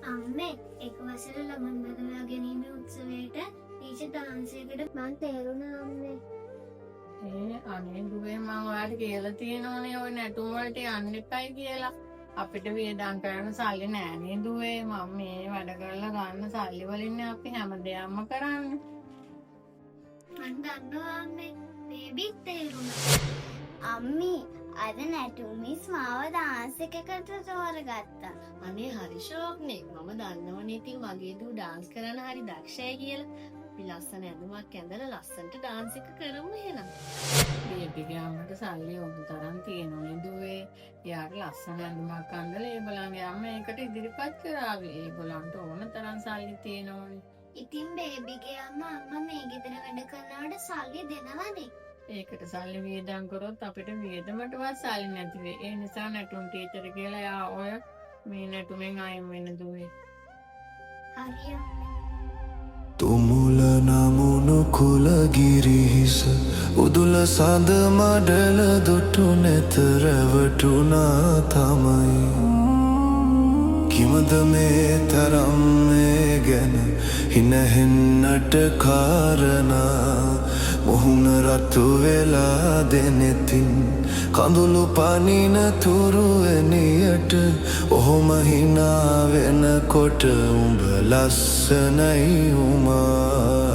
අම්මේ එක වසර ළමන් බදලා ගැනීමේ උත්සවයට ටීචර් ඩාන්ස් එකකට මං තේරුණා අම්මේ. අනේ දුවේ මම ඔයාලට කියලා තියෙනවනේ ඔය නැටුම් වලට යන්න එපයි කියලා. අපිට වියදම් කරන සල්ලි නෑනේ දුවේ. මම මේ වැඩ කරලා ගන්න සල්ලි වලින් අපි හැමදේම කරන්නේ. මං දන්නවා අම්මේ. බේබිත් තේරුණා. අම්මි අද නැටුමිස් මාව ඩාන්ස් එකකට තෝරගත්තා. අනේ හරි ෂෝක්නේ. මම දන්නවනේ ඉතින් මගේ දූ ඩාන්ස් කරන්න හරි දක්ෂයි කියලා. අපි ලස්සන ඇඳුමක් ඇඳලා ලස්සනට ඩාන්ස් එක කරමු එහෙනම්. බේබිගේ අම්මට සල්ලි ඕන තරම් තියෙනවනේ දුවේ. එයාට ලස්සන ඇඳුමක් අඳලා ඒගොල්ලන්ගේ අම්මා ඒකට ඉදිරිපත් කරාවේ. ඒගොල්ලන්ට ඕන තරම් සල්ලි තියෙනවනේ. ඉතින් බේබිගේ අම්මා මේ ගෙදර වැඩ කරනවට සල්ලි දෙනවනේ. ඒකට සල්ලි වියදම් කරොත් අපිට වියදමටවත් සල්ලි නැති වෙයි. ඒ නිසා නැටුම් ටීචර් කියලා යා ඔය මේ නැටුමෙන් අයින් වෙන්න දුවේ. හරි අම්මේ. තුමුල නමුණු කුලගිරිහිස උදුල සඳ මඩල දුටු නැත රැවටුනා තමයි. කිමද මේ තරම් මේ ගැන හිනහෙන්නට කාරණා. මුහුණ රතු වෙලා දෙනෙතින් කඳුළු පනින තුරු එනියට ඔහොම හිනා වෙනකොට උඹ ලස්සනයි උමා.